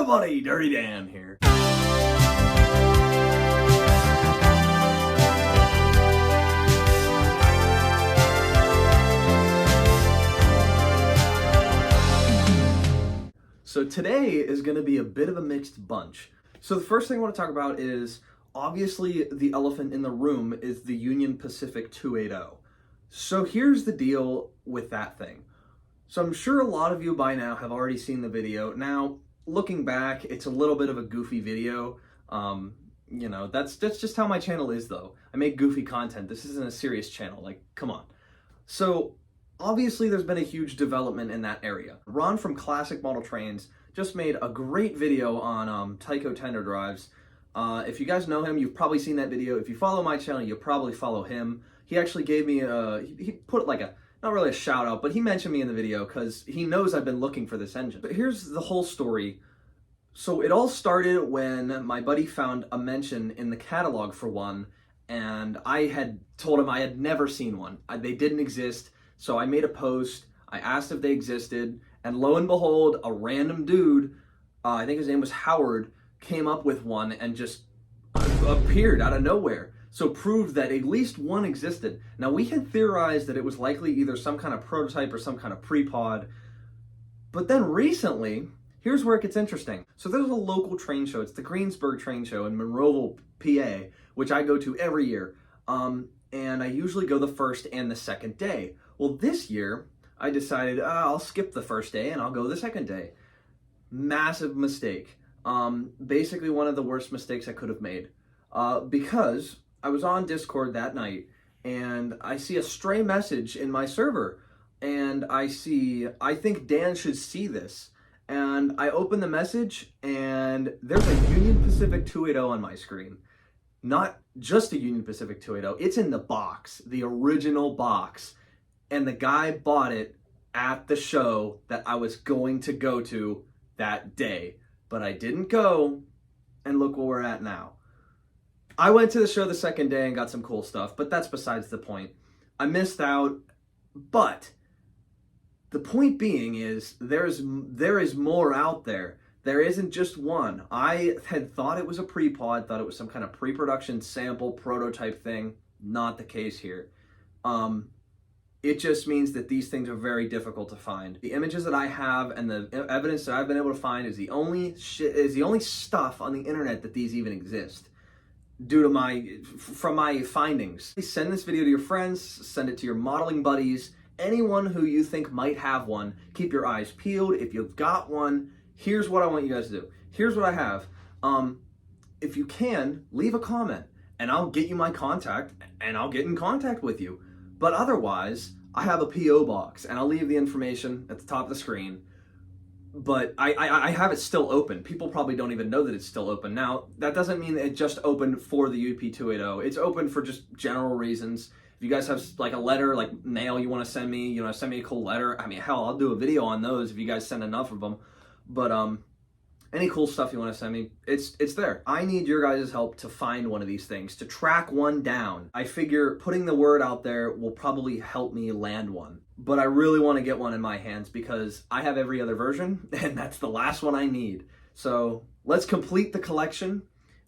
buddy, Dirty Dan here. So today is going to be a bit of a mixed bunch. So the first thing I want to talk about is, obviously the elephant in the room is the Union Pacific 280. So here's the deal with that thing. So I'm sure a lot of you by now have already seen the video. Now, looking back, it's a little bit of a goofy video. You know, that's just how my channel is though. I make goofy content. This isn't a serious channel, like, come on. So obviously there's been a huge development in that area. Ron from Classic Model Trains just made a great video on Tyco tender drives. If you guys know him, you've probably seen that video. If you follow my channel, you'll probably follow him. He actually gave me he put like not really a shout out, but he mentioned me in the video because he knows I've been looking for this engine. But here's the whole story. So it all started when my buddy found a mention in the catalog for one, and I had told him I had never seen one. They didn't exist. So I made a post, I asked if they existed, and lo and behold, a random dude, I think his name was Howard, came up with one and just appeared out of nowhere. So proved that at least one existed. Now we had theorized that it was likely either some kind of prototype or some kind of pre-pod. But then recently, here's where it gets interesting. So there's a local train show. It's the Greensburg Train Show in Monroeville, PA, which I go to every year. And I usually go the first and the second day. Well, this year, I decided I'll skip the first day and I'll go the second day. Massive mistake. Basically one of the worst mistakes I could have made. Because I was on Discord that night and I see a stray message in my server. And I think Dan should see this. And I open the message and there's a Union Pacific 280 on my screen. Not just a Union Pacific 280, it's in the box, the original box. And the guy bought it at the show that I was going to go to that day. But I didn't go, and look where we're at now. I went to the show the second day and got some cool stuff, but that's besides the point. I missed out, but the point being is there is more out there. There isn't just one. I had thought it was a pre-pod, thought it was some kind of pre-production sample prototype thing. Not the case here. It just means that these things are very difficult to find. The images that I have and the evidence that I've been able to find is the only stuff on the internet that these even exist. From my findings. Send this video to your friends, send it to your modeling buddies, anyone who you think might have one. Keep your eyes peeled. If you've got one, here's what I want you guys to do. Here's what I have. If you can, leave a comment and I'll get you my contact and I'll get in contact with you. But otherwise, I have a P.O. box, and I'll leave the information at the top of the screen. But I have it still open. People probably don't even know that it's still open. Now, that doesn't mean that it just opened for the UP280. It's open for just general reasons. If you guys have like a letter, like mail you want to send me, send me a cool letter. I mean, hell, I'll do a video on those if you guys send enough of them. But any cool stuff you want to send me, it's there. I need your guys' help to find one of these things, to track one down. I figure putting the word out there will probably help me land one. But I really want to get one in my hands because I have every other version, and that's the last one I need. So let's complete the collection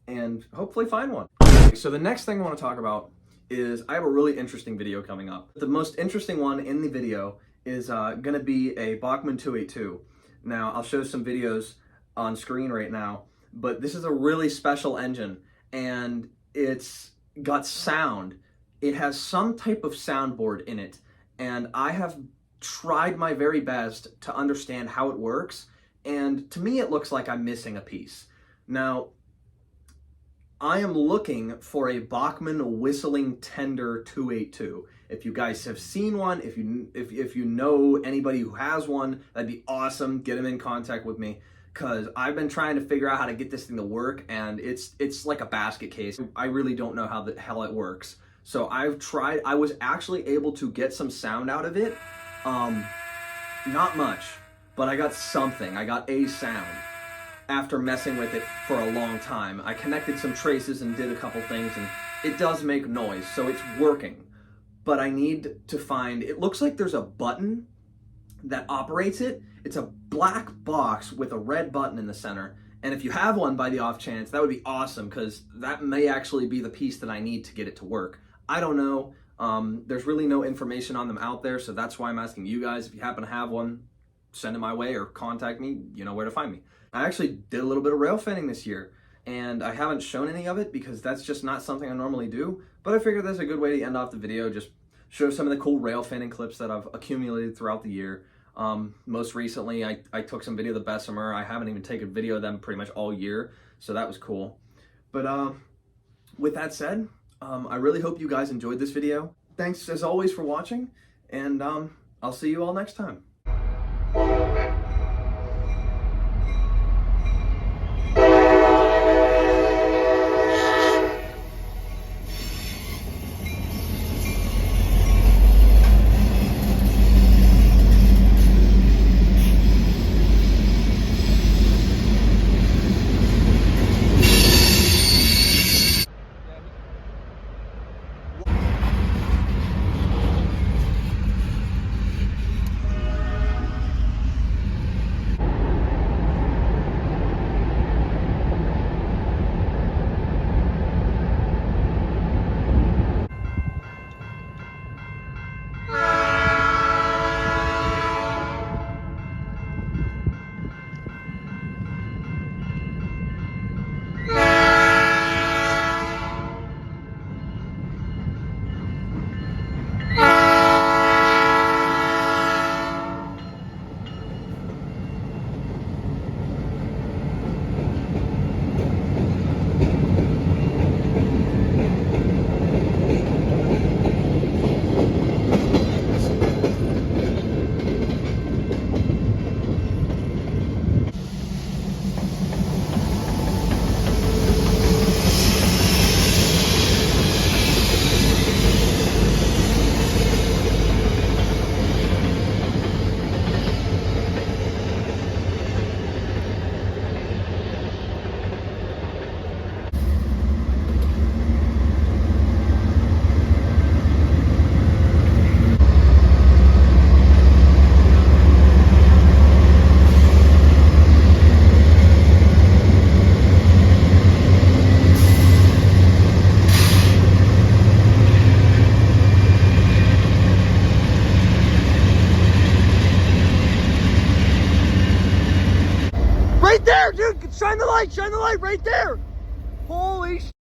and hopefully find one. So the next thing I want to talk about is I have a really interesting video coming up. The most interesting one in the video is going to be a Bachmann 282. Now, I'll show some videos on screen right now, but this is a really special engine and it's got sound. It has some type of soundboard in it, and I have tried my very best to understand how it works, and to me it looks like I'm missing a piece. Now, I am looking for a Bachmann whistling tender 282. If you guys have seen one, if you know anybody who has one, that'd be awesome. Get them in contact with me, because I've been trying to figure out how to get this thing to work, and it's like a basket case. I really don't know how the hell it works. So I've tried. I was actually able to get some sound out of it. Not much, but I got something. I got a sound after messing with it for a long time. I connected some traces and did a couple things, and it does make noise, so it's working. But I need to find, it looks like there's a button that operates it. It's a black box with a red button in the center, And if you have one by the off chance, that would be awesome, because that may actually be the piece that I need to get it to work. I don't know. There's really no information on them out there, so that's why I'm asking you guys. If you happen to have one, send it my way or contact me. You know where to find me. I actually did a little bit of rail fanning this year, and I haven't shown any of it because that's just not something I normally do. But I figured that's a good way to end off the video, just show some of the cool rail fanning clips that I've accumulated throughout the year. Most recently, I took some video of the Bessemer. I haven't even taken video of them pretty much all year, so that was cool. But with that said, I really hope you guys enjoyed this video. Thanks as always for watching, and I'll see you all next time. Right there, dude! Shine the light right there! Holy sh**.